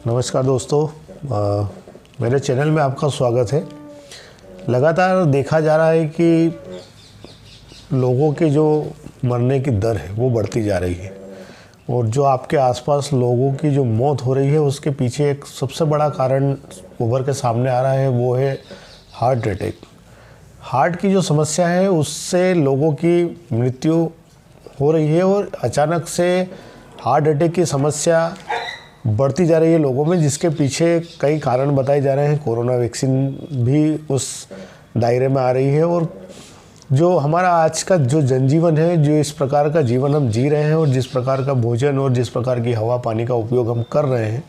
नमस्कार दोस्तों, मेरे चैनल में आपका स्वागत है। लगातार देखा जा रहा है कि लोगों के जो मरने की दर है वो बढ़ती जा रही है और जो आपके आसपास लोगों की जो मौत हो रही है उसके पीछे एक सबसे बड़ा कारण उभर के सामने आ रहा है, वो है हार्ट अटैक। हार्ट की जो समस्या है उससे लोगों की मृत्यु हो रही है और अचानक से हार्ट अटैक की समस्या बढ़ती जा रही है लोगों में, जिसके पीछे कई कारण बताए जा रहे हैं। कोरोना वैक्सीन भी उस दायरे में आ रही है और जो हमारा आज का जो जनजीवन है, जो इस प्रकार का जीवन हम जी रहे हैं और जिस प्रकार का भोजन और जिस प्रकार की हवा पानी का उपयोग हम कर रहे हैं,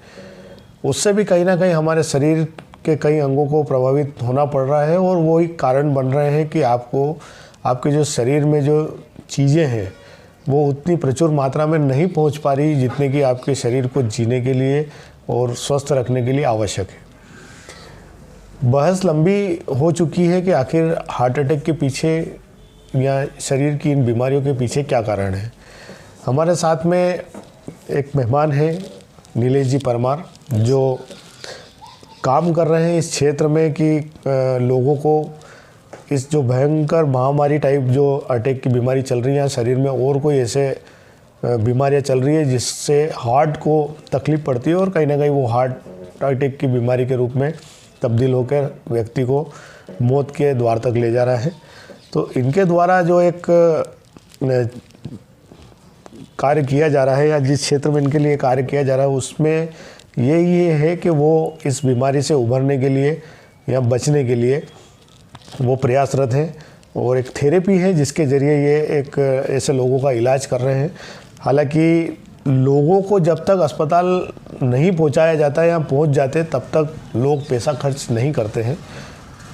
उससे भी कहीं ना कहीं हमारे शरीर के कई अंगों को प्रभावित होना पड़ रहा है और वही कारण बन रहे हैं कि आपके जो शरीर में जो चीज़ें हैं वो उतनी प्रचुर मात्रा में नहीं पहुंच पा रही जितने कि आपके शरीर को जीने के लिए और स्वस्थ रखने के लिए आवश्यक है। बहस लंबी हो चुकी है कि आखिर हार्ट अटैक के पीछे या शरीर की इन बीमारियों के पीछे क्या कारण है। हमारे साथ में एक मेहमान है, नीलेश जी परमार, जो काम कर रहे हैं इस क्षेत्र में कि लोगों को इस जो भयंकर महामारी टाइप जो अटैक की बीमारी चल रही है शरीर में, और कोई ऐसे बीमारियां चल रही है जिससे हार्ट को तकलीफ़ पड़ती है और कहीं ना कहीं वो हार्ट अटैक की बीमारी के रूप में तब्दील होकर व्यक्ति को मौत के द्वार तक ले जा रहा है। तो इनके द्वारा जो एक कार्य किया जा रहा है या जिस क्षेत्र में इनके लिए कार्य किया जा रहा है उसमें ये है कि वो इस बीमारी से उभरने के लिए या बचने के लिए वो प्रयासरत हैं और एक थेरेपी है जिसके ज़रिए ये एक ऐसे लोगों का इलाज कर रहे हैं। हालांकि लोगों को जब तक अस्पताल नहीं पहुंचाया जाता है या पहुंच जाते तब तक लोग पैसा खर्च नहीं करते हैं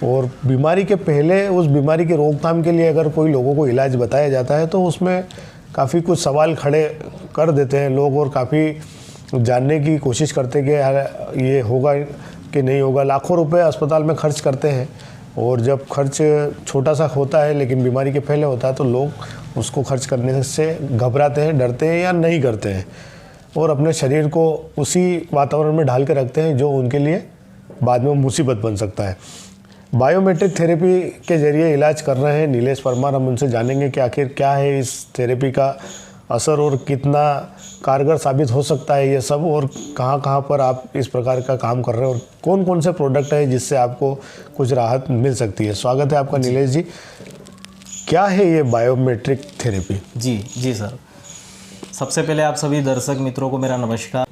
और बीमारी के पहले उस बीमारी की रोकथाम के लिए अगर कोई लोगों को इलाज बताया जाता है तो उसमें काफ़ी कुछ सवाल खड़े कर देते हैं लोग और काफ़ी जानने की कोशिश करते हैं कि यार ये होगा कि नहीं होगा। लाखों रुपए अस्पताल में खर्च करते हैं और जब खर्च छोटा सा होता है लेकिन बीमारी के पहले होता है तो लोग उसको खर्च करने से घबराते हैं, डरते हैं या नहीं करते हैं और अपने शरीर को उसी वातावरण में ढाल के रखते हैं जो उनके लिए बाद में मुसीबत बन सकता है। बायोमेट्रिक थेरेपी के ज़रिए इलाज कर रहे हैं नीलेश परमार। हम उनसे जानेंगे कि आखिर क्या है इस थेरेपी का असर और कितना कारगर साबित हो सकता है ये सब, और कहाँ पर आप इस प्रकार का काम कर रहे हैं और कौन कौन से प्रोडक्ट है जिससे आपको कुछ राहत मिल सकती है। स्वागत है आपका नीलेश जी। क्या है ये बायोमेट्रिक थेरेपी? जी सर, सबसे पहले आप सभी दर्शक मित्रों को मेरा नमस्कार।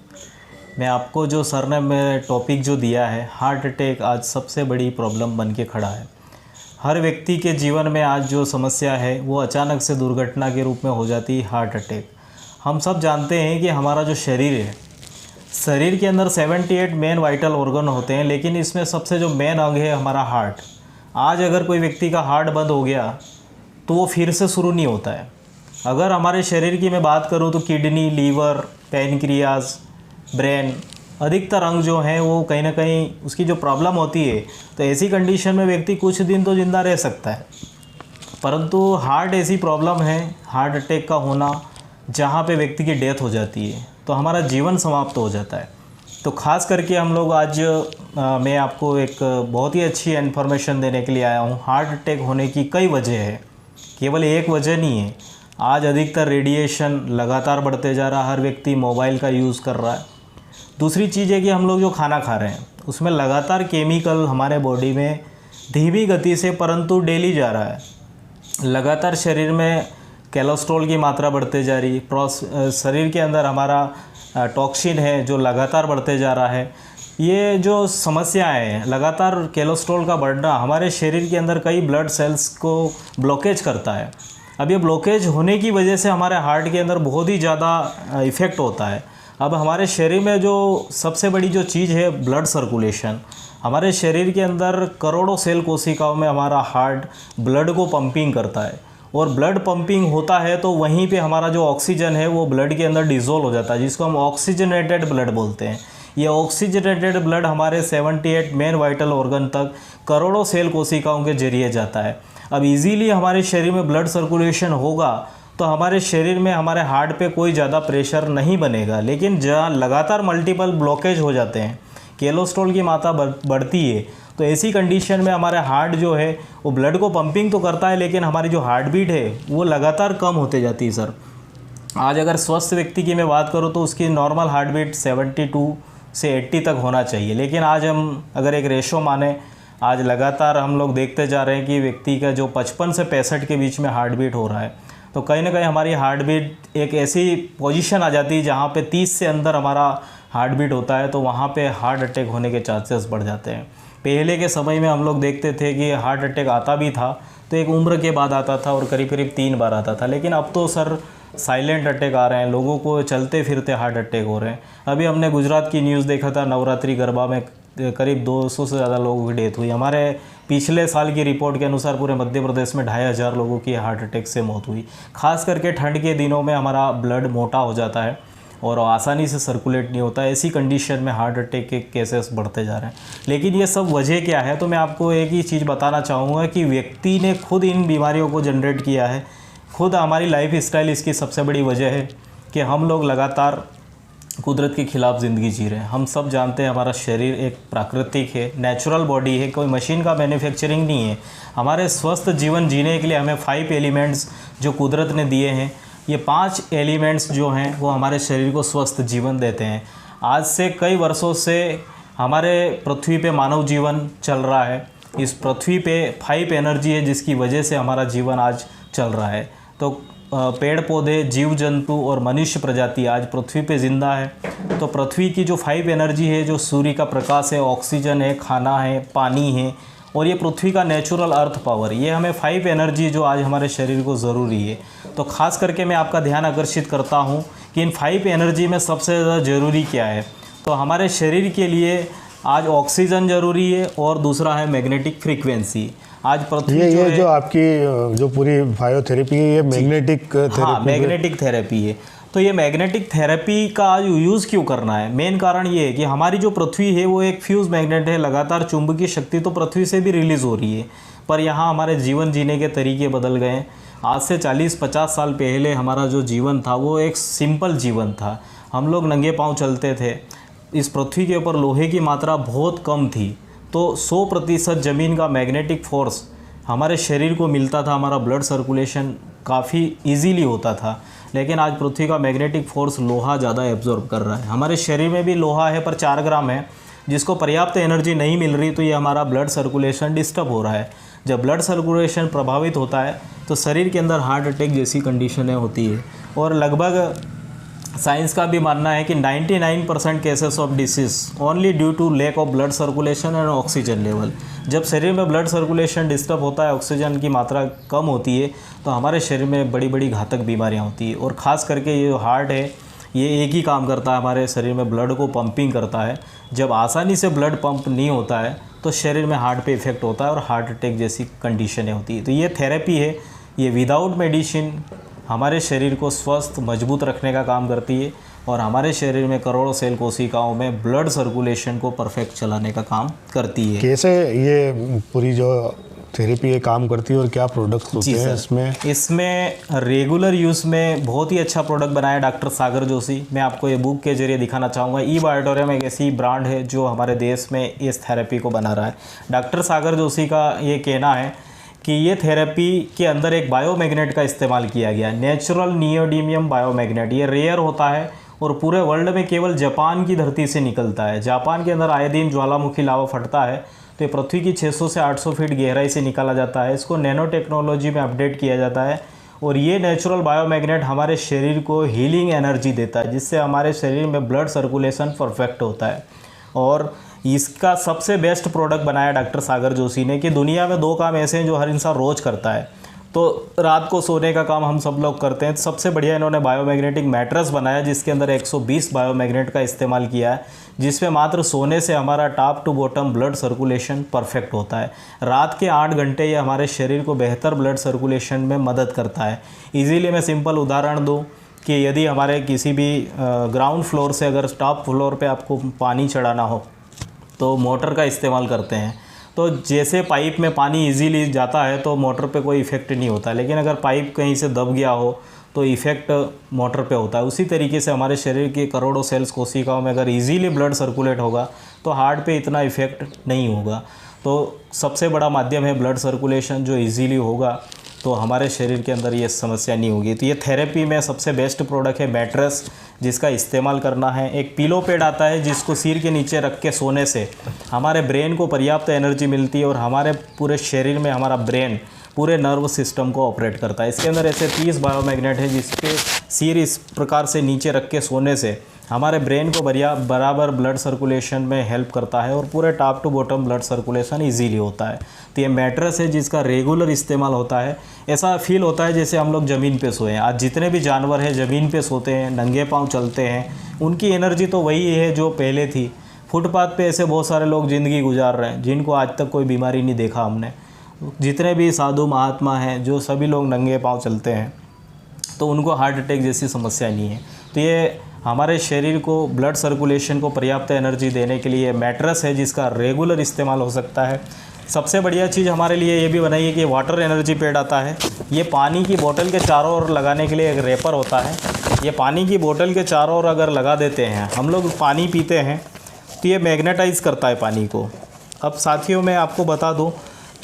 मैं आपको जो सर ने मेरे टॉपिक जो दिया है, हार्ट अटैक आज सबसे बड़ी प्रॉब्लम बन के खड़ा है। हर व्यक्ति के जीवन में आज जो समस्या है वो अचानक से दुर्घटना के रूप में हो जाती है हार्ट अटैक। हम सब जानते हैं कि हमारा जो शरीर है, शरीर के अंदर 78 मेन वाइटल ऑर्गन होते हैं, लेकिन इसमें सबसे जो मेन अंग है हमारा हार्ट। आज अगर कोई व्यक्ति का हार्ट बंद हो गया तो वो फिर से शुरू नहीं होता है। अगर हमारे शरीर की मैं बात करूँ तो किडनी, लीवर, पैनक्रियाज, ब्रेन, अधिकतर अंग जो हैं वो कहीं ना कहीं उसकी जो प्रॉब्लम होती है तो ऐसी कंडीशन में व्यक्ति कुछ दिन तो जिंदा रह सकता है, परंतु हार्ट ऐसी प्रॉब्लम है, हार्ट अटैक का होना, जहाँ पे व्यक्ति की डेथ हो जाती है तो हमारा जीवन समाप्त हो जाता है। तो ख़ास करके हम लोग आज मैं आपको एक बहुत ही अच्छी इन्फॉर्मेशन देने के लिए आया हूँ। हार्ट अटैक होने की कई वजह है, केवल एक वजह नहीं है। आज अधिकतर रेडिएशन लगातार बढ़ते जा रहा है, हर व्यक्ति मोबाइल का यूज़ कर रहा है। दूसरी चीज़ है कि हम लोग जो खाना खा रहे हैं उसमें लगातार केमिकल हमारे बॉडी में धीमी गति से परंतु डेली जा रहा है। लगातार शरीर में कोलेस्ट्रॉल की मात्रा बढ़ते जा रही है, शरीर के अंदर हमारा टॉक्सिन है जो लगातार बढ़ते जा रहा है। ये जो समस्याएं हैं, लगातार कोलेस्ट्रॉल का बढ़ना हमारे शरीर के अंदर कई ब्लड सेल्स को ब्लॉकेज करता है। अब ये ब्लॉकेज होने की वजह से हमारे हार्ट के अंदर बहुत ही ज़्यादा इफ़ेक्ट होता है। अब हमारे शरीर में जो सबसे बड़ी जो चीज़ है ब्लड सर्कुलेशन, हमारे शरीर के अंदर करोड़ों सेल कोशिकाओं में हमारा हार्ट ब्लड को पंपिंग करता है और ब्लड पंपिंग होता है तो वहीं पे हमारा जो ऑक्सीजन है वो ब्लड के अंदर डिज़ोल्व हो जाता है, जिसको हम ऑक्सीजनेटेड ब्लड बोलते हैं। ये ऑक्सीजनेटेड ब्लड हमारे 78 मेन वाइटल ऑर्गन तक करोड़ों सेल कोशिकाओं के जरिए जाता है। अब इजीली हमारे शरीर में ब्लड सर्कुलेशन होगा तो हमारे शरीर में हमारे हार्ट पे कोई ज़्यादा प्रेशर नहीं बनेगा। लेकिन जहाँ लगातार मल्टीपल ब्लॉकेज हो जाते हैं, कोलेस्ट्रॉल की मात्रा बढ़ती है, तो ऐसी कंडीशन में हमारे हार्ट जो है वो ब्लड को पंपिंग तो करता है, लेकिन हमारी जो हार्ट बीट है वो लगातार कम होते जाती है सर। आज अगर स्वस्थ व्यक्ति की मैं बात करूँ तो उसकी नॉर्मल हार्ट बीट 72 से 80 तक होना चाहिए, लेकिन आज हम अगर एक रेशो माने, आज लगातार हम लोग देखते जा रहे हैं कि व्यक्ति का जो 55 से 65 के बीच में हार्ट बीट हो रहा है। तो कहीं ना कहीं हमारी हार्ट बीट एक ऐसी पोजीशन आ जाती है जहाँ पे 30 से अंदर हमारा हार्ट बीट होता है, तो वहाँ पे हार्ट अटैक होने के चांसेस बढ़ जाते हैं। पहले के समय में हम लोग देखते थे कि हार्ट अटैक आता भी था तो एक उम्र के बाद आता था और करीब करीब 3 बार आता था, लेकिन अब तो सर साइलेंट अटैक आ रहे हैं, लोगों को चलते फिरते हार्ट अटैक हो रहे हैं। अभी हमने गुजरात की न्यूज़ देखा था, नवरात्रि गरबा में करीब 200 से ज़्यादा लोगों की डेथ हुई। हमारे पिछले साल की रिपोर्ट के अनुसार पूरे मध्य प्रदेश में 2500 लोगों की हार्ट अटैक से मौत हुई। खास करके ठंड के दिनों में हमारा ब्लड मोटा हो जाता है और आसानी से सर्कुलेट नहीं होता है। ऐसी कंडीशन में हार्ट अटैक के केसेस बढ़ते जा रहे हैं। लेकिन ये सब वजह क्या है, तो मैं आपको एक ही चीज़ बताना चाहूँगा कि व्यक्ति ने खुद इन बीमारियों को जनरेट किया है, खुद हमारी लाइफ स्टाइल इसकी सबसे बड़ी वजह है कि हम लोग लगातार कुदरत के ख़िलाफ़ ज़िंदगी जी रहे हैं। हम सब जानते हैं हमारा शरीर एक प्राकृतिक है, नेचुरल बॉडी है, कोई मशीन का मैन्युफैक्चरिंग नहीं है। हमारे स्वस्थ जीवन जीने के लिए हमें 5 एलिमेंट्स जो कुदरत ने दिए हैं, ये 5 एलिमेंट्स जो हैं वो हमारे शरीर को स्वस्थ जीवन देते हैं। आज से कई वर्षों से हमारे पृथ्वी पे मानव जीवन चल रहा है। इस पृथ्वी पे 5 एनर्जी है जिसकी वजह से हमारा जीवन आज चल रहा है। तो पेड़ पौधे, जीव जंतु और मनुष्य प्रजाति आज पृथ्वी पे ज़िंदा है। तो पृथ्वी की जो 5 एनर्जी है, जो सूर्य का प्रकाश है, ऑक्सीजन है, खाना है, पानी है और ये पृथ्वी का नेचुरल अर्थ पावर, ये हमें 5 एनर्जी जो आज हमारे शरीर को ज़रूरी है। तो ख़ास करके मैं आपका ध्यान आकर्षित करता हूँ कि इन 5 एनर्जी में सबसे ज़्यादा ज़रूरी क्या है। तो हमारे शरीर के लिए आज ऑक्सीजन ज़रूरी है और दूसरा है मैग्नेटिक फ्रीक्वेंसी। आज पृथ्वी जो आपकी जो पूरी बायोथेरेपी है, ये मैग्नेटिक थेरेपी, हाँ मैग्नेटिक थेरेपी है। तो ये मैग्नेटिक थेरेपी का आज यूज़ क्यों करना है, मेन कारण ये है कि हमारी जो पृथ्वी है वो एक फ्यूज़ मैग्नेट है। लगातार चुंबकीय शक्ति तो पृथ्वी से भी रिलीज़ हो रही है, पर यहाँ हमारे जीवन जीने के तरीके बदल गए हैं। आज से 40-50 साल पहले हमारा जो जीवन था वो एक सिंपल जीवन था। हम लोग नंगे पाँव चलते थे। इस पृथ्वी के ऊपर लोहे की मात्रा बहुत कम थी, तो 100% ज़मीन का मैग्नेटिक फोर्स हमारे शरीर को मिलता था। हमारा ब्लड सर्कुलेशन काफ़ी इजीली होता था। लेकिन आज पृथ्वी का मैग्नेटिक फोर्स लोहा ज़्यादा एब्जॉर्ब कर रहा है। हमारे शरीर में भी लोहा है पर 4 ग्राम है, जिसको पर्याप्त एनर्जी नहीं मिल रही, तो ये हमारा ब्लड सर्कुलेशन डिस्टर्ब हो रहा है। जब ब्लड सर्कुलेशन प्रभावित होता है तो शरीर के अंदर हार्ट अटैक जैसी कंडीशनें होती है। और लगभग साइंस का भी मानना है कि 99% cases of disease only due to lack of blood circulation and oxygen level. जब शरीर में ब्लड सर्कुलेशन डिस्टर्ब होता है, ऑक्सीजन की मात्रा कम होती है, तो हमारे शरीर में बड़ी बड़ी घातक बीमारियां होती है। और ख़ास करके ये जो हार्ट है ये एक ही काम करता है, हमारे शरीर में ब्लड को पंपिंग करता है। जब आसानी से ब्लड पंप नहीं होता है तो शरीर में हार्ट पे इफ़ेक्ट होता है और हार्ट अटैक जैसी कंडीशनें होती है। तो ये थेरेपी है, ये विदाउट मेडिसिन हमारे शरीर को स्वस्थ मजबूत रखने का काम करती है और हमारे शरीर में करोड़ों सेल कोशिकाओं में ब्लड सर्कुलेशन को परफेक्ट चलाने का काम करती है। कैसे ये पूरी जो थेरेपी ये काम करती है और क्या प्रोडक्ट्स होते हैं इसमें रेगुलर यूज़ में बहुत ही अच्छा प्रोडक्ट बनाया डॉक्टर सागर जोशी। मैं आपको ये बुक के जरिए दिखाना चाहूँगा। ई-बायोटोरियम एक ऐसी ब्रांड है जो हमारे देश में इस थेरेपी को बना रहा है। डॉक्टर सागर जोशी का ये कहना है कि ये थेरेपी के अंदर एक बायोमैग्नेट का इस्तेमाल किया गया, नेचुरल नियोडीमियम बायोमैग्नेट। ये रेयर होता है और पूरे वर्ल्ड में केवल जापान की धरती से निकलता है। जापान के अंदर आए दिन ज्वालामुखी लावा फटता है, तो ये पृथ्वी की 600 से 800 फीट गहराई से निकाला जाता है। इसको नैनो टेक्नोलॉजी में अपडेट किया जाता है और ये नेचुरल बायोमैग्नेट हमारे शरीर को हीलिंग एनर्जी देता है, जिससे हमारे शरीर में ब्लड सर्कुलेशन परफेक्ट होता है। और इसका सबसे बेस्ट प्रोडक्ट बनाया डॉक्टर सागर जोशी ने कि दुनिया में 2 काम ऐसे हैं जो हर इंसान रोज़ करता है। तो रात को सोने का काम हम सब लोग करते हैं। सबसे बढ़िया इन्होंने बायोमैग्नेटिक मैट्रेस बनाया, जिसके अंदर 120 बायोमैग्नेट का इस्तेमाल किया है, जिसमें मात्र सोने से हमारा top to bottom blood circulation perfect होता है। रात के 8 घंटे ये हमारे शरीर को बेहतर ब्लड सर्कुलेशन में मदद करता है। इजीली मैं सिंपल उदाहरण दूँ कि यदि हमारे किसी भी ग्राउंड फ्लोर से अगर टॉप फ्लोर पे आपको पानी चढ़ाना हो तो मोटर का इस्तेमाल करते हैं। तो जैसे पाइप में पानी इजीली जाता है तो मोटर पे कोई इफ़ेक्ट नहीं होता, लेकिन अगर पाइप कहीं से दब गया हो तो इफ़ेक्ट मोटर पे होता है। उसी तरीके से हमारे शरीर के करोड़ों सेल्स कोशिकाओं में अगर इजीली ब्लड सर्कुलेट होगा तो हार्ट पे इतना इफ़ेक्ट नहीं होगा। तो सबसे बड़ा माध्यम है ब्लड सर्कुलेशन, जो इजीली होगा तो हमारे शरीर के अंदर ये समस्या नहीं होगी। तो ये थेरेपी में सबसे बेस्ट प्रोडक्ट है मैट्रेस, जिसका इस्तेमाल करना है। एक पिलो पैड आता है जिसको सिर के नीचे रख के सोने से हमारे ब्रेन को पर्याप्त एनर्जी मिलती है और हमारे पूरे शरीर में हमारा ब्रेन पूरे नर्व सिस्टम को ऑपरेट करता है। इसके अंदर ऐसे 30 बायोमैग्नेट है जिसके सिर इस प्रकार से नीचे रख के सोने से हमारे ब्रेन को बराबर ब्लड सर्कुलेशन में हेल्प करता है और पूरे top to bottom blood circulation easily होता है। तो ये मैट्रेस है जिसका रेगुलर इस्तेमाल होता है। ऐसा फील होता है जैसे हम लोग ज़मीन पे सोए हैं। आज जितने भी जानवर हैं ज़मीन पे सोते हैं, नंगे पाँव चलते हैं, उनकी एनर्जी तो वही है जो पहले थी। फुटपाथ पे ऐसे बहुत सारे लोग ज़िंदगी गुजार रहे हैं जिनको आज तक कोई बीमारी नहीं देखा हमने। जितने भी साधु महात्मा हैं जो सभी लोग नंगे पाँव चलते हैं तो उनको हार्ट अटैक जैसी समस्या नहीं है। तो ये हमारे शरीर को ब्लड सर्कुलेशन को पर्याप्त एनर्जी देने के लिए मैट्रेस है जिसका रेगुलर इस्तेमाल हो सकता है। सबसे बढ़िया चीज़ हमारे लिए ये भी बनाई है कि वाटर एनर्जी पैड आता है। ये पानी की बोतल के चारों ओर लगाने के लिए एक रेपर होता है। ये पानी की बोतल के चारों ओर अगर लगा देते हैं, हम लोग पानी पीते हैं तो ये मैग्नेटाइज करता है पानी को। अब साथियों मैं आपको बता दूं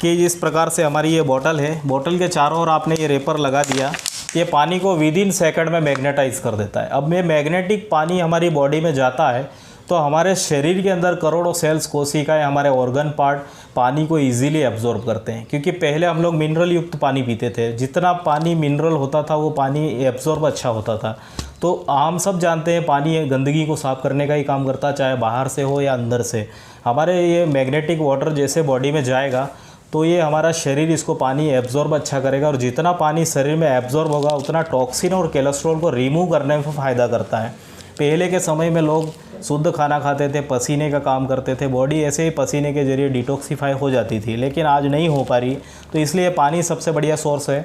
कि इस प्रकार से हमारी ये बोतल है, बोतल के चारों ओर आपने ये रेपर लगा दिया, ये पानी को विदिन सेकंड में मैग्नेटाइज कर देता है। अब ये मैग्नेटिक पानी हमारी बॉडी में जाता है तो हमारे शरीर के अंदर करोड़ों सेल्स कोशिकाएं, हमारे ऑर्गन पार्ट पानी को इजीली एब्जॉर्ब करते हैं। क्योंकि पहले हम लोग मिनरल युक्त पानी पीते थे, जितना पानी मिनरल होता था वो पानी एब्जॉर्ब अच्छा होता था। तो हम सब जानते हैं पानी गंदगी को साफ़ करने का ही काम करता है, चाहे बाहर से हो या अंदर से। हमारे ये मैग्नेटिक वाटर जैसे बॉडी में जाएगा तो ये हमारा शरीर इसको पानी एब्जॉर्ब अच्छा करेगा और जितना पानी शरीर में एब्जॉर्ब होगा उतना टॉक्सिन और कोलेस्ट्रॉल को रिमूव करने में फ़ायदा करता है। पहले के समय में लोग शुद्ध खाना खाते थे, पसीने का काम करते थे, बॉडी ऐसे ही पसीने के ज़रिए डिटॉक्सीफाई हो जाती थी, लेकिन आज नहीं हो पा रही। तो इसलिए पानी सबसे बढ़िया सोर्स है।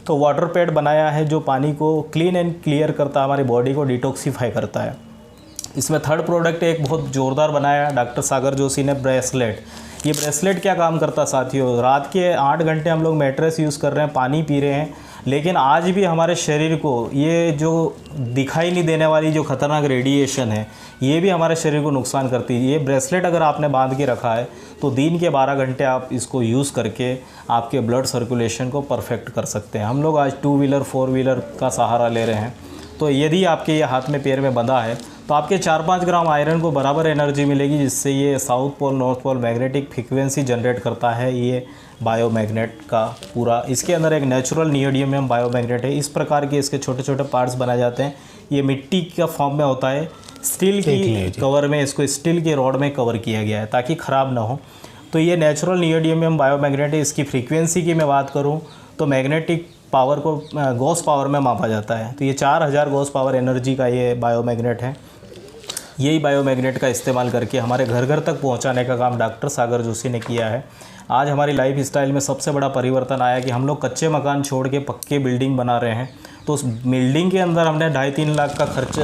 तो वाटर पैड बनाया है जो पानी को क्लीन एंड क्लियर करता है, हमारी बॉडी को डिटॉक्सीफाई करता है। इसमें थर्ड प्रोडक्ट एक बहुत ज़ोरदार बनाया डॉक्टर सागर जोशी ने, ब्रेसलेट। ये ब्रेसलेट क्या काम करता साथियों, रात के 8 घंटे हम लोग मैट्रेस यूज़ कर रहे हैं, पानी पी रहे हैं, लेकिन आज भी हमारे शरीर को ये जो दिखाई नहीं देने वाली जो खतरनाक रेडिएशन है ये भी हमारे शरीर को नुकसान करती है। ये ब्रेसलेट अगर आपने बांध के रखा है तो दिन के 12 घंटे आप इसको यूज़ करके आपके ब्लड सर्कुलेशन को परफेक्ट कर सकते हैं। हम लोग आज 2 व्हीलर 4 व्हीलर का सहारा ले रहे हैं, तो यदि आपके ये हाथ में पैर में बंधा है तो आपके 4-5 ग्राम आयरन को बराबर एनर्जी मिलेगी, जिससे ये south pole north pole magnetic frequency generate करता है ये बायोमैग्नेट का पूरा। इसके अंदर एक नेचुरल नियोडियम बायोमैग्नेट है। इस प्रकार के इसके छोटे छोटे पार्ट्स बनाए जाते हैं। ये मिट्टी का फॉर्म में होता है, स्टील की कवर में, इसको स्टील के रॉड में कवर किया गया है ताकि ख़राब ना हो। तो ये नेचुरल नियोडियम बायोमैग्नेट है। इसकी फ्रीक्वेंसी की मैं बात करूँ तो मैग्नेटिक पावर को गॉस पावर में मापा जाता है। तो ये 4000 गॉस पावर एनर्जी का ये बायोमैग्नेट है। यही बायोमैग्नेट का इस्तेमाल करके हमारे घर घर तक पहुंचाने का काम डॉक्टर सागर जोशी ने किया है। आज हमारी लाइफ स्टाइल में सबसे बड़ा परिवर्तन आया कि हम लोग कच्चे मकान छोड़ के पक्के बिल्डिंग बना रहे हैं। तो उस बिल्डिंग के अंदर हमने 2.5-3 लाख का खर्च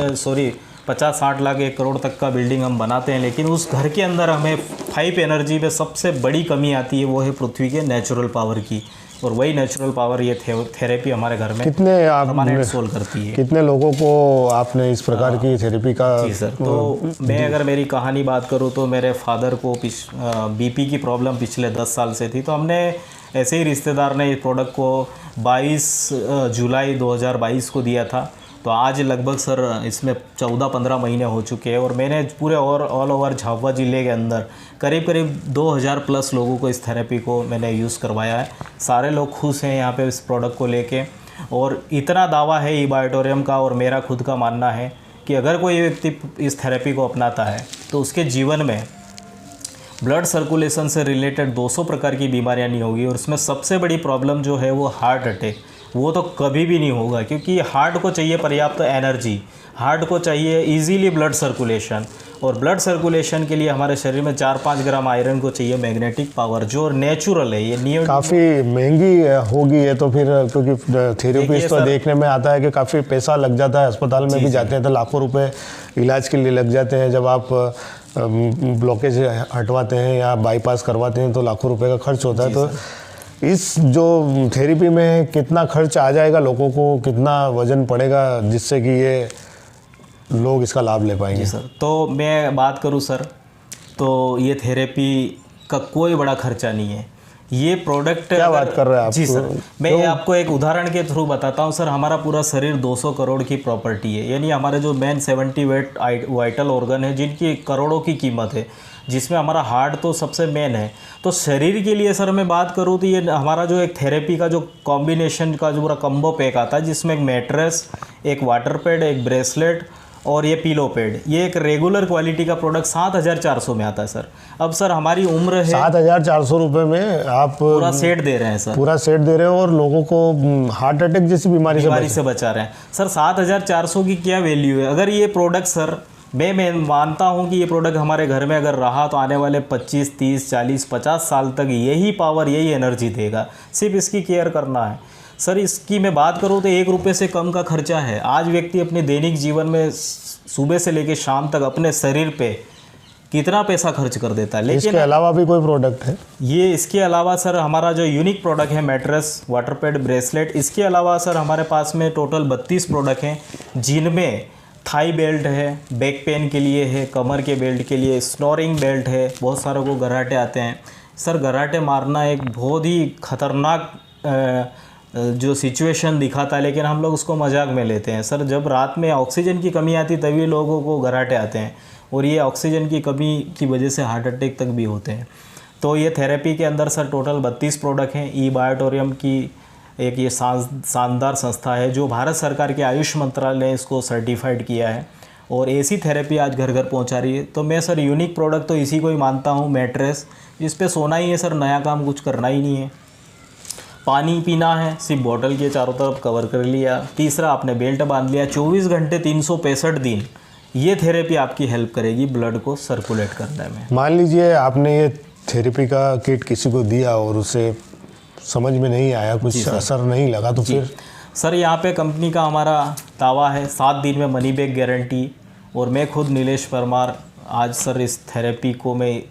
50-60 लाख 1 करोड़ तक का बिल्डिंग हम बनाते हैं, लेकिन उस घर के अंदर हमें 5 एनर्जी में सबसे बड़ी कमी आती है, वो है पृथ्वी के नेचुरल पावर की। और वही नेचुरल पावर ये थेरेपी हमारे घर में कितने परमानेंट सोल्व करती है। कितने लोगों को आपने इस प्रकार की थेरेपी का? जी सर, तो मैं अगर मेरी कहानी बात करूँ तो मेरे फादर को बीपी की प्रॉब्लम पिछले 10 साल से थी। तो हमने ऐसे ही रिश्तेदार ने इस प्रोडक्ट को 22 जुलाई 2022 को दिया था। तो आज लगभग सर इसमें 14-15 महीने हो चुके हैं और मैंने पूरे ऑल ओवर झाबुआ ज़िले के अंदर करीब 2000 प्लस लोगों को इस थेरेपी को मैंने यूज़ करवाया है। सारे लोग खुश हैं यहाँ पे इस प्रोडक्ट को लेके। और इतना दावा है ई बायोटोरियम का और मेरा खुद का मानना है कि अगर कोई व्यक्ति इस थेरेपी को अपनाता है तो उसके जीवन में ब्लड सर्कुलेशन से रिलेटेड 200 प्रकार की बीमारियाँ नहीं होगी। और उसमें सबसे बड़ी प्रॉब्लम जो है वो हार्ट अटैक, वो तो कभी भी नहीं होगा, क्योंकि हार्ट को चाहिए पर्याप्त एनर्जी, हार्ट को चाहिए इजीली ब्लड सर्कुलेशन। और ब्लड सर्कुलेशन के लिए हमारे शरीर में 4-5 ग्राम आयरन को चाहिए मैग्नेटिक पावर, जो नेचुरल है। ये काफ़ी महंगी होगी ये तो फिर, क्योंकि थेरेपिस्ट तो देखने में आता है कि काफ़ी पैसा लग जाता है। अस्पताल में भी जाते हैं तो लाखों रुपए इलाज के लिए लग जाते हैं। जब आप ब्लॉकेज हटवाते हैं या बाईपास करवाते हैं तो लाखों रुपए का खर्च होता है। तो इस जो थेरेपी में कितना खर्च आ जाएगा लोगों को, कितना वजन पड़ेगा जिससे कि ये लोग इसका लाभ ले पाएंगे? जी सर, तो मैं बात करूं सर, तो ये थेरेपी का कोई बड़ा खर्चा नहीं है। ये प्रोडक्ट क्या बात कर रहे हैं आप? जी सर, मैं ये आपको एक उदाहरण के थ्रू बताता हूँ सर। हमारा पूरा शरीर 200 करोड़ की प्रॉपर्टी है, यानी हमारे जो मेन 70 वाइटल ऑर्गन है जिनकी करोड़ों की कीमत है, जिसमें हमारा हार्ट तो सबसे मेन है। तो शरीर के लिए सर मैं बात करूँ तो ये हमारा जो एक थेरेपी का जो कॉम्बिनेशन का जो पूरा कम्बो पैक आता है, जिसमें एक मैट्रेस, एक वाटर पैड, एक ब्रेसलेट और ये पिलो पैड, ये एक रेगुलर क्वालिटी का प्रोडक्ट 7,400 में आता है सर। अब सर हमारी उम्र है 7,400 रुपये में आप पूरा सेट दे रहे हैं सर, पूरा सेट दे रहे हो और लोगों को हार्ट अटैक जैसी बीमारी से बचा रहे हैं सर। 7,400 की क्या वैल्यू है? अगर ये प्रोडक्ट सर, मैं मानता हूँ कि ये प्रोडक्ट हमारे घर में अगर रहा तो आने वाले 25, 30, 40, 50 साल तक यही पावर, यही एनर्जी देगा। सिर्फ इसकी केयर करना है सर। इसकी मैं बात करूँ तो 1 रुपये से कम का खर्चा है। आज व्यक्ति अपने दैनिक जीवन में सुबह से लेकर शाम तक अपने शरीर पे कितना पैसा खर्च कर देता है। लेकिन इसके अलावा भी कोई प्रोडक्ट है? ये इसके अलावा सर हमारा जो यूनिक प्रोडक्ट है मैट्रेस, वाटर पैड, ब्रेसलेट, इसके अलावा सर हमारे पास में टोटल 32 प्रोडक्ट हैं, जिनमें थाई बेल्ट है, बैक पेन के लिए है, कमर के बेल्ट के लिए, स्नोरिंग बेल्ट है। बहुत सारों को गराटे आते हैं सर। गराटे मारना एक बहुत ही खतरनाक जो सिचुएशन दिखाता है, लेकिन हम लोग उसको मजाक में लेते हैं सर। जब रात में ऑक्सीजन की कमी आती तभी लोगों को गराटे आते हैं, और ये ऑक्सीजन की कमी की वजह से हार्ट अटैक तक भी होते हैं। तो ये थेरेपी के अंदर सर टोटल 32 प्रोडक्ट हैं। ई बायोटोरियम की एक ये शानदार संस्था है जो भारत सरकार के आयुष मंत्रालय ने इसको सर्टिफाइड किया है, और ऐसी थेरेपी आज घर घर पहुंचा रही है। तो मैं सर यूनिक प्रोडक्ट तो इसी को ही मानता हूँ, मैट्रेस, जिस पे सोना ही है सर, नया काम कुछ करना ही नहीं है। पानी पीना है, सिर्फ बॉटल के चारों तरफ कवर कर लिया। तीसरा, आपने बेल्ट बांध लिया। 24 घंटे 365 दिन ये थेरेपी आपकी हेल्प करेगी ब्लड को सर्कुलेट करने में। मान लीजिए आपने ये थेरेपी का किट किसी को दिया और उसे समझ में नहीं आया, कुछ असर नहीं लगा, तो फिर? सर यहाँ पे कंपनी का हमारा दावा है 7 दिन में मनी बैक गारंटी। और मैं खुद नीलेश परमार आज सर इस थेरेपी को मैं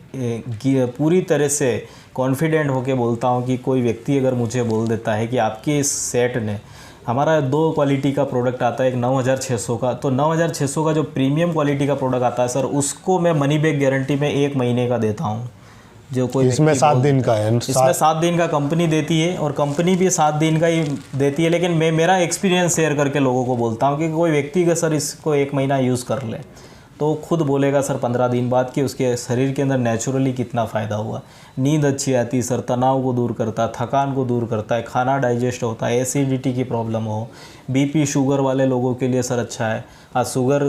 पूरी तरह से कॉन्फिडेंट होके बोलता हूँ कि कोई व्यक्ति अगर मुझे बोल देता है कि आपके इस सेट ने, हमारा 2 क्वालिटी का प्रोडक्ट आता है, एक 9,600 का, तो 9,600 का जो प्रीमियम क्वालिटी का प्रोडक्ट आता है सर, उसको मैं मनी बैक गारंटी में 1 महीने का देता हूँ। जो कोई इसमें 7 दिन का है? इसमें 7 दिन का कंपनी देती है, और कंपनी भी 7 दिन का ही देती है, लेकिन मैं मेरा एक्सपीरियंस शेयर करके लोगों को बोलता हूँ कि कोई व्यक्ति का सर इसको 1 महीना यूज़ कर ले तो खुद बोलेगा सर 15 दिन बाद कि उसके शरीर के अंदर नेचुरली कितना फ़ायदा हुआ। नींद अच्छी आती है सर, तनाव को दूर करता है, थकान को दूर करता है, खाना डाइजेस्ट होता है, एसिडिटी की प्रॉब्लम हो, बीपी शुगर वाले लोगों के लिए सर अच्छा है। आज शुगर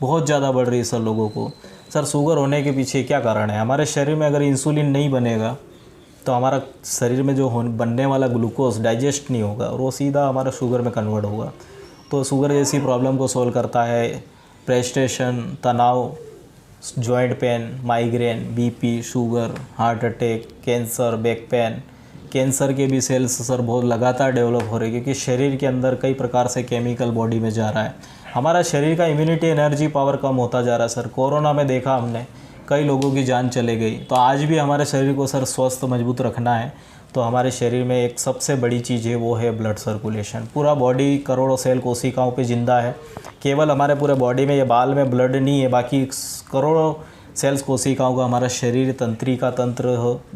बहुत ज़्यादा बढ़ रही है सर लोगों को। सर शुगर होने के पीछे क्या कारण है? हमारे शरीर में अगर इंसुलिन नहीं बनेगा तो हमारा शरीर में जो बनने वाला ग्लूकोज डाइजेस्ट नहीं होगा, और वो सीधा हमारा शुगर में कन्वर्ट होगा। तो शुगर जैसी प्रॉब्लम को सॉल्व करता है। प्रेस्टेशन, तनाव, joint pain, migraine, BP, sugar, heart attack, cancer, back pain, cancer के भी सेल्स सर बहुत लगातार डेवलप हो रहे हैं, क्योंकि शरीर के अंदर कई प्रकार से केमिकल बॉडी में जा रहा है। हमारा शरीर का इम्यूनिटी एनर्जी पावर कम होता जा रहा है सर। कोरोना में देखा हमने, कई लोगों की जान चले गई। तो आज भी हमारे शरीर को सर स्वस्थ मजबूत रखना है तो हमारे शरीर में एक सबसे बड़ी चीज़ है, वो है ब्लड सर्कुलेशन। पूरा बॉडी करोड़ों सेल कोशिकाओं पे जिंदा है। केवल हमारे पूरे बॉडी में, ये बाल में ब्लड नहीं है, बाकी करोड़ों सेल्स कोशिकाओं का हमारा शरीर तंत्रिका तंत्र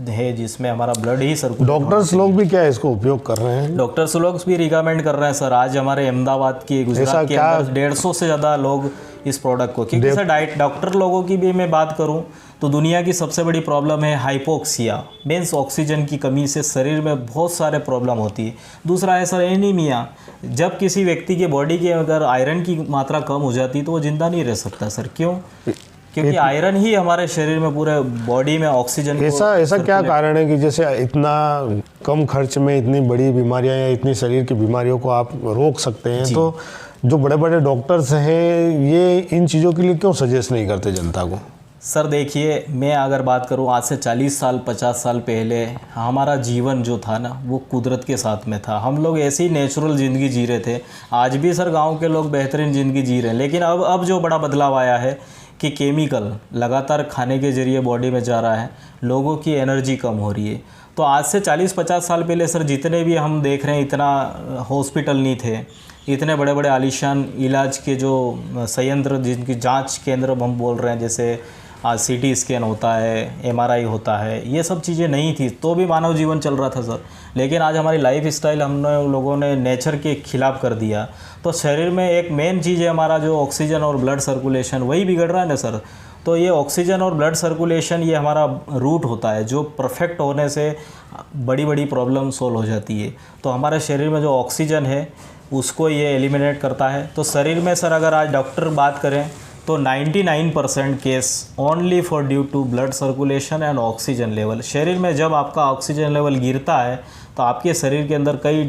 है, जिसमें हमारा ब्लड ही सर्कुलेट। डॉक्टर्स लोग भी क्या इसको उपयोग कर रहे हैं? डॉक्टर्स लोग भी रिकमेंड कर रहे हैं सर। आज हमारे अहमदाबाद की, गुजरात के अंदर 150 से ज़्यादा लोग इस प्रोडक्ट को, क्योंकि सर डॉक्टर लोगों की भी मैं बात करूं तो दुनिया की सबसे बड़ी प्रॉब्लम है हाइपोक्सिया, मीन्स ऑक्सीजन की कमी से शरीर में बहुत सारे प्रॉब्लम होती है। दूसरा है सर एनीमिया। जब किसी व्यक्ति के बॉडी के अगर आयरन की मात्रा कम हो जाती है तो वो जिंदा नहीं रह सकता सर। क्यों? क्योंकि आयरन ही हमारे शरीर में, पूरे बॉडी में ऑक्सीजन ऐसा क्या कारण है कि जैसे इतना कम खर्च में इतनी बड़ी बीमारियां या इतनी शरीर की बीमारियों को आप रोक सकते हैं, तो जो बड़े बड़े डॉक्टर्स हैं ये इन चीज़ों के लिए क्यों सजेस्ट नहीं करते जनता को? सर देखिए, मैं अगर बात करूं आज से 40 साल 50 साल पहले हमारा जीवन जो था ना, वो कुदरत के साथ में था। हम लोग ऐसी नेचुरल ज़िंदगी जी रहे थे। आज भी सर गांव के लोग बेहतरीन ज़िंदगी जी रहे हैं, लेकिन अब जो बड़ा बदलाव आया है कि केमिकल लगातार खाने के ज़रिए बॉडी में जा रहा है, लोगों की एनर्जी कम हो रही है। तो आज से 40-50 साल पहले सर जितने भी हम देख रहे हैं, इतना हॉस्पिटल नहीं थे, इतने बड़े बड़े आलीशान इलाज के जो संयंत्र, जिनकी जांच केंद्र हम बोल रहे हैं, जैसे आज सीटी स्कैन होता है, एमआरआई होता है, ये सब चीज़ें नहीं थी तो भी मानव जीवन चल रहा था सर। लेकिन आज हमारी लाइफ स्टाइल हमने लोगों ने नेचर के खिलाफ कर दिया, तो शरीर में एक मेन चीज़ है हमारा जो ऑक्सीजन और ब्लड सर्कुलेशन, वही बिगड़ रहा है ना सर। तो ये ऑक्सीजन और ब्लड सर्कुलेशन ये हमारा रूट होता है, जो परफेक्ट होने से बड़ी बड़ी प्रॉब्लम सोल्व हो जाती है। तो हमारे शरीर में जो ऑक्सीजन है उसको ये एलिमिनेट करता है। तो शरीर में सर अगर आज डॉक्टर बात करें तो 99% case only for due to blood circulation and oxygen level. शरीर में जब आपका ऑक्सीजन लेवल गिरता है तो आपके शरीर के अंदर कई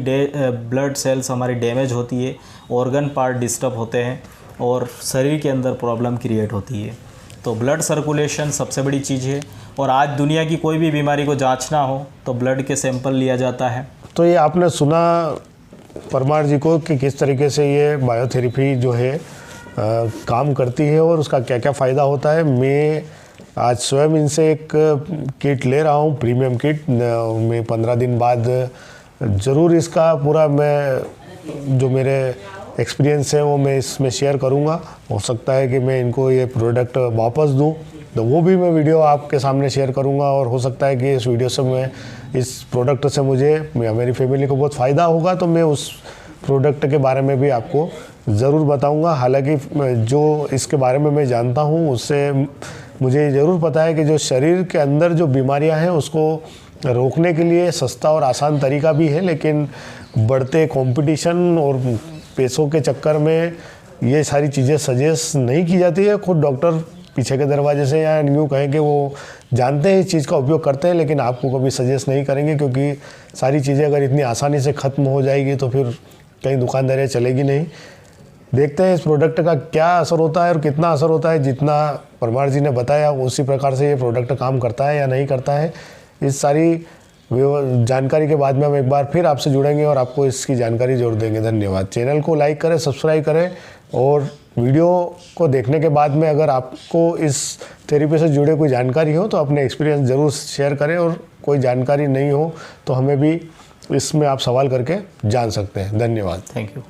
ब्लड सेल्स हमारी डैमेज होती है, ऑर्गन पार्ट डिस्टर्ब होते हैं और शरीर के अंदर प्रॉब्लम क्रिएट होती है। तो ब्लड सर्कुलेशन सबसे बड़ी चीज़ है। और आज दुनिया की कोई भी बीमारी को जांचना हो तो ब्लड के सैंपल लिया जाता है। तो ये आपने सुना परमार जी को कि किस तरीके से ये बायोथेरेपी जो है काम करती है और उसका क्या क्या फ़ायदा होता है। मैं आज स्वयं इनसे एक किट ले रहा हूँ, प्रीमियम किट। मैं 15 दिन बाद ज़रूर इसका पूरा मैं जो मेरे एक्सपीरियंस है वो मैं इसमें शेयर करूँगा। हो सकता है कि मैं इनको ये प्रोडक्ट वापस दूँ तो वो भी मैं वीडियो आपके सामने शेयर करूँगा। और हो सकता है कि इस वीडियो से मैं इस प्रोडक्ट से मुझे या मेरी फैमिली को बहुत फ़ायदा होगा, तो मैं उस प्रोडक्ट के बारे में भी आपको ज़रूर बताऊंगा। हालांकि जो इसके बारे में मैं जानता हूं उससे मुझे ज़रूर पता है कि जो शरीर के अंदर जो बीमारियां हैं उसको रोकने के लिए सस्ता और आसान तरीका भी है, लेकिन बढ़ते कंपटीशन और पैसों के चक्कर में ये सारी चीज़ें सजेस्ट नहीं की जाती है। खुद डॉक्टर पीछे के दरवाजे से या यूँ कहें कि वो जानते हैं इस चीज़ का उपयोग करते हैं, लेकिन आपको कभी सजेस्ट नहीं करेंगे, क्योंकि सारी चीज़ें अगर इतनी आसानी से ख़त्म हो जाएगी तो फिर कहीं दुकानदारी चलेगी नहीं। देखते हैं इस प्रोडक्ट का क्या असर होता है और कितना असर होता है। जितना परमार जी ने बताया उसी प्रकार से ये प्रोडक्ट काम करता है या नहीं करता है। इस सारी जानकारी के बाद में हम एक बार फिर आपसे जुड़ेंगे और आपको इसकी जानकारी जरूर देंगे। धन्यवाद। चैनल को लाइक करें, सब्सक्राइब करें और वीडियो को देखने के बाद में अगर आपको इस थेरेपी से जुड़े कोई जानकारी हो तो अपने एक्सपीरियंस ज़रूर शेयर करें, और कोई जानकारी नहीं हो तो हमें भी इसमें आप सवाल करके जान सकते हैं। धन्यवाद। Thank you.